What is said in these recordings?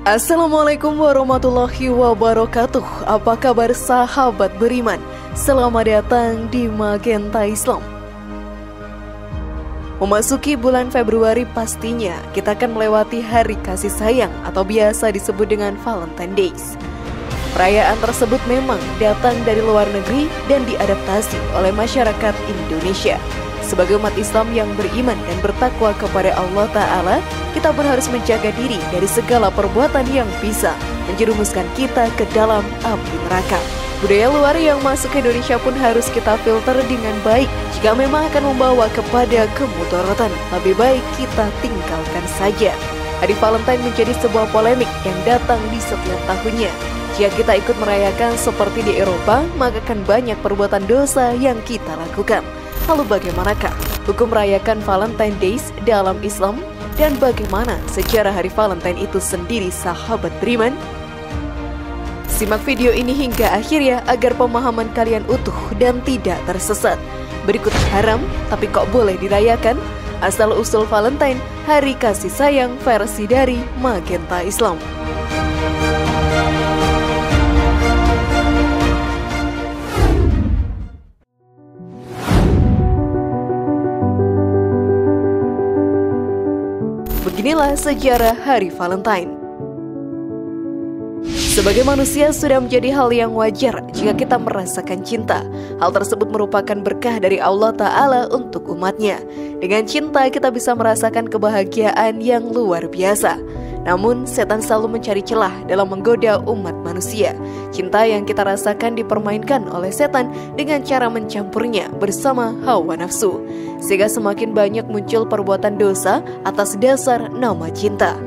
Assalamualaikum warahmatullahi wabarakatuh. Apa kabar sahabat beriman? Selamat datang di Magenta Islam. Memasuki bulan Februari pastinya kita akan melewati hari kasih sayang atau biasa disebut dengan Valentine Days. Perayaan tersebut memang datang dari luar negeri dan diadaptasi oleh masyarakat Indonesia. Sebagai umat Islam yang beriman dan bertakwa kepada Allah Ta'ala, kita pun harus menjaga diri dari segala perbuatan yang bisa menjerumuskan kita ke dalam api neraka. Budaya luar yang masuk ke Indonesia pun harus kita filter dengan baik. Jika memang akan membawa kepada kemudaratan, lebih baik kita tinggalkan saja. Hari Valentine menjadi sebuah polemik yang datang di setiap tahunnya. Jika kita ikut merayakan seperti di Eropa, maka akan banyak perbuatan dosa yang kita lakukan. Lalu bagaimanakah hukum merayakan Valentine Days dalam Islam? Dan bagaimana sejarah hari Valentine itu sendiri, sahabat beriman? Simak video ini hingga akhir ya, agar pemahaman kalian utuh dan tidak tersesat. Berikut haram tapi kok boleh dirayakan? Asal-usul Valentine, hari kasih sayang versi dari Magenta Islam. Beginilah sejarah hari Valentine. Sebagai manusia sudah menjadi hal yang wajar jika kita merasakan cinta. Hal tersebut merupakan berkah dari Allah Ta'ala untuk umatnya. Dengan cinta kita bisa merasakan kebahagiaan yang luar biasa. Namun setan selalu mencari celah dalam menggoda umat manusia. Cinta yang kita rasakan dipermainkan oleh setan dengan cara mencampurnya bersama hawa nafsu, sehingga semakin banyak muncul perbuatan dosa atas dasar nama cinta.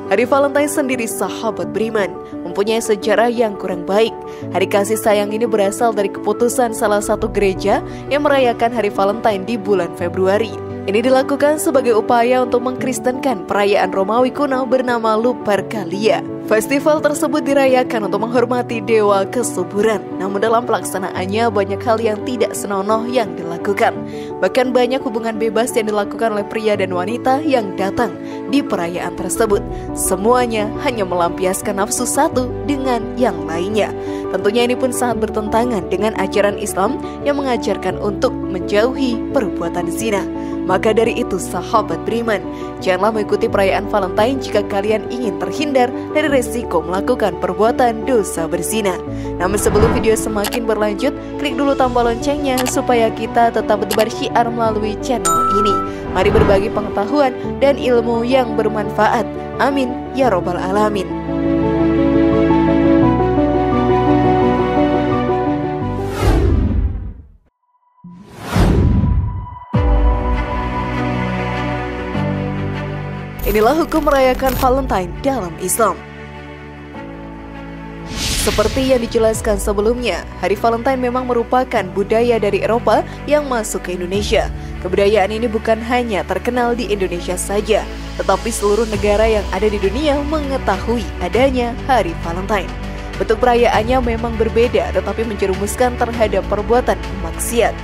Hari Valentine sendiri, sahabat beriman, mempunyai sejarah yang kurang baik. Hari kasih sayang ini berasal dari keputusan salah satu gereja yang merayakan hari Valentine di bulan Februari. Ini dilakukan sebagai upaya untuk mengkristenkan perayaan Romawi kuno bernama Lupercalia. Festival tersebut dirayakan untuk menghormati dewa kesuburan. Namun dalam pelaksanaannya banyak hal yang tidak senonoh yang dilakukan. Bahkan banyak hubungan bebas yang dilakukan oleh pria dan wanita yang datang di perayaan tersebut. Semuanya hanya melampiaskan nafsu satu dengan yang lainnya. Tentunya ini pun sangat bertentangan dengan ajaran Islam yang mengajarkan untuk menjauhi perbuatan zina. Maka dari itu, sahabat beriman, janganlah mengikuti perayaan Valentine jika kalian ingin terhindar dari resiko melakukan perbuatan dosa berzina. Namun sebelum video semakin berlanjut, klik dulu tombol loncengnya supaya kita tetap bertebar syiar melalui channel ini. Mari berbagi pengetahuan dan ilmu yang bermanfaat. Amin ya robbal alamin. Inilah hukum merayakan Valentine dalam Islam. Seperti yang dijelaskan sebelumnya, hari Valentine memang merupakan budaya dari Eropa yang masuk ke Indonesia. Kebudayaan ini bukan hanya terkenal di Indonesia saja, tetapi seluruh negara yang ada di dunia mengetahui adanya hari Valentine. Bentuk perayaannya memang berbeda, tetapi menjerumuskan terhadap perbuatan maksiat.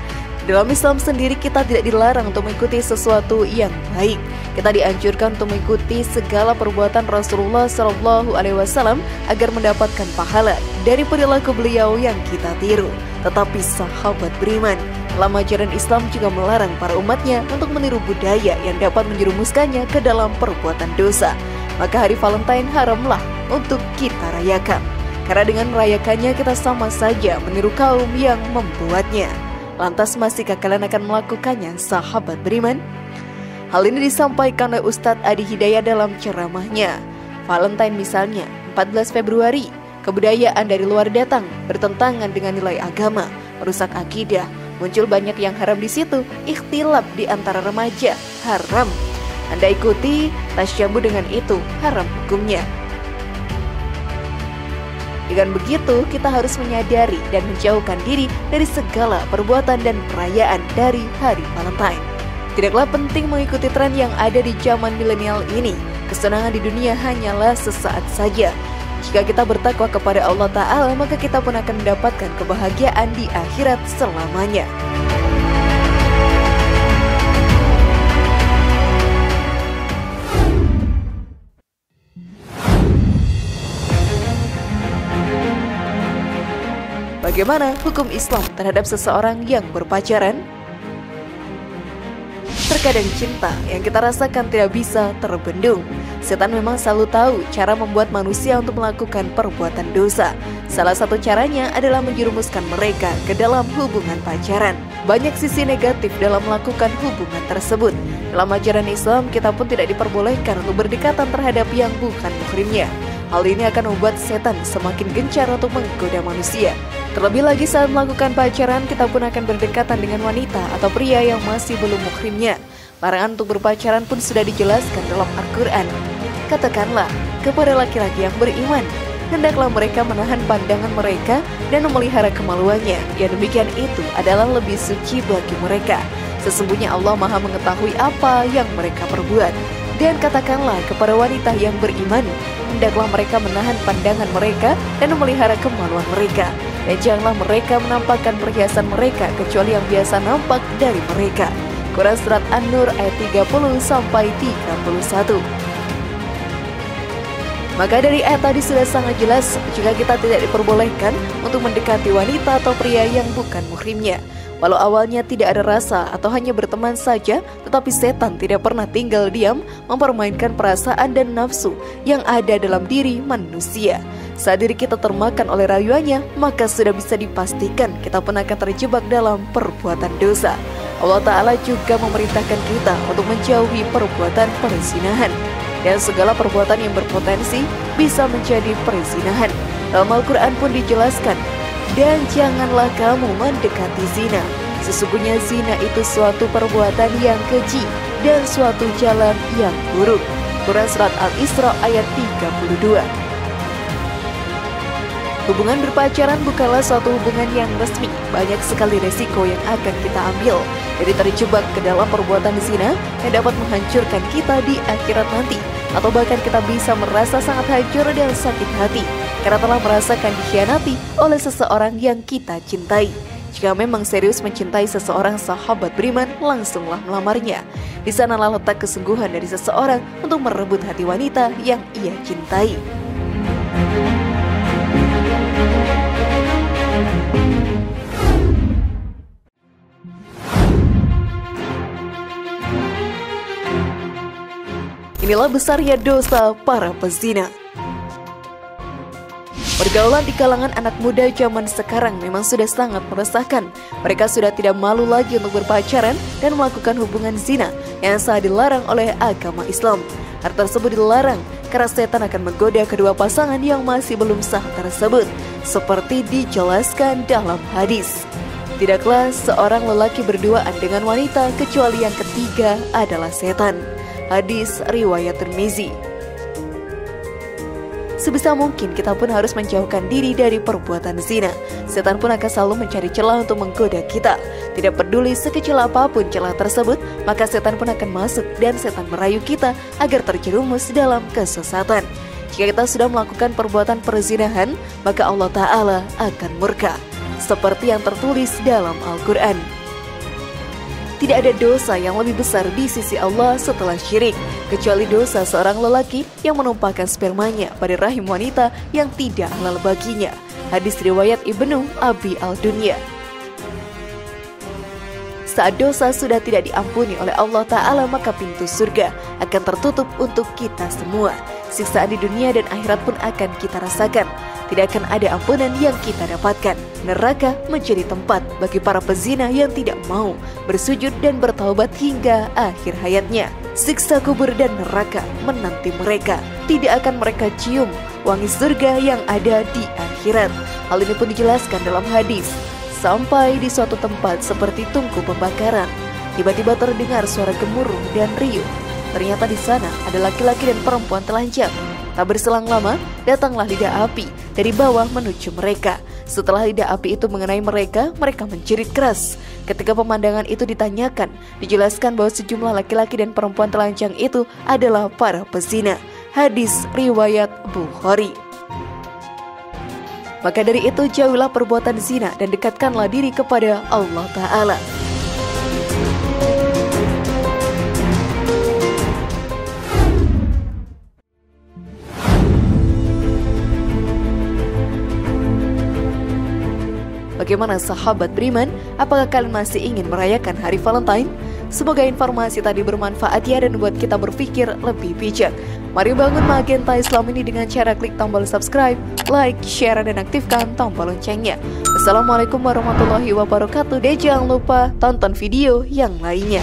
Dalam Islam sendiri kita tidak dilarang untuk mengikuti sesuatu yang baik. Kita dianjurkan untuk mengikuti segala perbuatan Rasulullah SAW agar mendapatkan pahala dari perilaku beliau yang kita tiru. Tetapi sahabat beriman, dalam ajaran Islam juga melarang para umatnya untuk meniru budaya yang dapat menjerumuskannya ke dalam perbuatan dosa. Maka hari Valentine haramlah untuk kita rayakan. Karena dengan merayakannya kita sama saja meniru kaum yang membuatnya. Lantas masihkah kalian akan melakukannya, sahabat beriman? Hal ini disampaikan oleh Ustadz Adi Hidayat dalam ceramahnya. Valentine misalnya, 14 Februari, kebudayaan dari luar datang, bertentangan dengan nilai agama, merusak akidah, muncul banyak yang haram di situ, ikhtilaf di antara remaja, haram. Anda ikuti, tasyabbuh dengan itu, haram hukumnya. Dengan begitu, kita harus menyadari dan menjauhkan diri dari segala perbuatan dan perayaan dari hari Valentine. Tidaklah penting mengikuti tren yang ada di zaman milenial ini. Kesenangan di dunia hanyalah sesaat saja. Jika kita bertakwa kepada Allah Ta'ala, maka kita pun akan mendapatkan kebahagiaan di akhirat selamanya. bagaimana hukum Islam terhadap seseorang yang berpacaran? Terkadang cinta yang kita rasakan tidak bisa terbendung. Setan memang selalu tahu cara membuat manusia untuk melakukan perbuatan dosa. Salah satu caranya adalah menjerumuskan mereka ke dalam hubungan pacaran. Banyak sisi negatif dalam melakukan hubungan tersebut. Dalam ajaran Islam, kita pun tidak diperbolehkan untuk berdekatan terhadap yang bukan muhrimnya. Hal ini akan membuat setan semakin gencar untuk menggoda manusia. Terlebih lagi saat melakukan pacaran, kita pun akan berdekatan dengan wanita atau pria yang masih belum muhrimnya. Larangan untuk berpacaran pun sudah dijelaskan dalam Al-Quran. Katakanlah kepada laki-laki yang beriman, hendaklah mereka menahan pandangan mereka dan memelihara kemaluannya. Yang demikian itu adalah lebih suci bagi mereka. Sesungguhnya Allah Maha mengetahui apa yang mereka perbuat. Dan katakanlah kepada wanita yang beriman, hendaklah mereka menahan pandangan mereka dan memelihara kemaluan mereka. Dan janganlah mereka menampakkan perhiasan mereka kecuali yang biasa nampak dari mereka. Quran Surat An-Nur ayat 30-31. Maka dari ayat tadi sudah sangat jelas jika kita tidak diperbolehkan untuk mendekati wanita atau pria yang bukan muhrimnya. Walau awalnya tidak ada rasa atau hanya berteman saja, tetapi setan tidak pernah tinggal diam mempermainkan perasaan dan nafsu yang ada dalam diri manusia. Saat diri kita termakan oleh rayuannya, maka sudah bisa dipastikan kita pun akan terjebak dalam perbuatan dosa. Allah Ta'ala juga memerintahkan kita untuk menjauhi perbuatan perzinahan. Dan segala perbuatan yang berpotensi bisa menjadi perzinahan. Dalam Al-Quran pun dijelaskan, dan janganlah kamu mendekati zina. Sesungguhnya zina itu suatu perbuatan yang keji dan suatu jalan yang buruk. Quran Surat Al-Isra ayat 32. Hubungan berpacaran bukanlah suatu hubungan yang resmi. Banyak sekali resiko yang akan kita ambil. Jadi terjebak ke dalam perbuatan zina yang dapat menghancurkan kita di akhirat nanti. Atau bahkan kita bisa merasa sangat hancur dan sakit hati karena telah merasakan dikhianati oleh seseorang yang kita cintai. Jika memang serius mencintai seseorang sahabat beriman, langsunglah melamarnya. Di sanalah letak kesungguhan dari seseorang untuk merebut hati wanita yang ia cintai. Inilah besarnya dosa para pezina. Pergaulan di kalangan anak muda zaman sekarang memang sudah sangat meresahkan. Mereka sudah tidak malu lagi untuk berpacaran dan melakukan hubungan zina yang sah dilarang oleh agama Islam. Hal tersebut dilarang karena setan akan menggoda kedua pasangan yang masih belum sah tersebut, seperti dijelaskan dalam hadis. Tidaklah seorang lelaki berduaan dengan wanita kecuali yang ketiga adalah setan. Hadis riwayat Tirmizi. Sebisa mungkin kita pun harus menjauhkan diri dari perbuatan zina. Setan pun akan selalu mencari celah untuk menggoda kita. Tidak peduli sekecil apapun celah tersebut, maka setan pun akan masuk dan setan merayu kita agar terjerumus dalam kesesatan. Jika kita sudah melakukan perbuatan perzinahan, maka Allah Ta'ala akan murka, seperti yang tertulis dalam Al-Quran. Tidak ada dosa yang lebih besar di sisi Allah setelah syirik, kecuali dosa seorang lelaki yang menumpahkan spermanya pada rahim wanita yang tidak halal baginya. Hadis riwayat Ibnu Abi Al-Dunya. Saat dosa sudah tidak diampuni oleh Allah Ta'ala, maka pintu surga akan tertutup untuk kita semua. Siksaan di dunia dan akhirat pun akan kita rasakan. Tidak akan ada ampunan yang kita dapatkan. Neraka menjadi tempat bagi para pezina yang tidak mau bersujud dan bertaubat hingga akhir hayatnya. Siksa kubur dan neraka menanti mereka. Tidak akan mereka cium wangi surga yang ada di akhirat. Hal ini pun dijelaskan dalam hadis. Sampai di suatu tempat seperti tungku pembakaran, tiba-tiba terdengar suara gemuruh dan riuh. Ternyata di sana ada laki-laki dan perempuan telanjang. Tak berselang lama, datanglah lidah api dari bawah menuju mereka. Setelah lidah api itu mengenai mereka, mereka menjerit keras. Ketika pemandangan itu ditanyakan, dijelaskan bahwa sejumlah laki-laki dan perempuan telanjang itu adalah para pezina. Hadis riwayat Bukhari. Maka dari itu jauhilah perbuatan zina dan dekatkanlah diri kepada Allah Ta'ala. Bagaimana sahabat beriman? Apakah kalian masih ingin merayakan hari Valentine? Semoga informasi tadi bermanfaat ya dan buat kita berpikir lebih bijak. Mari bangun Magenta Islam ini dengan cara klik tombol subscribe, like, share, dan aktifkan tombol loncengnya. Assalamualaikum warahmatullahi wabarakatuh. Dan jangan lupa tonton video yang lainnya.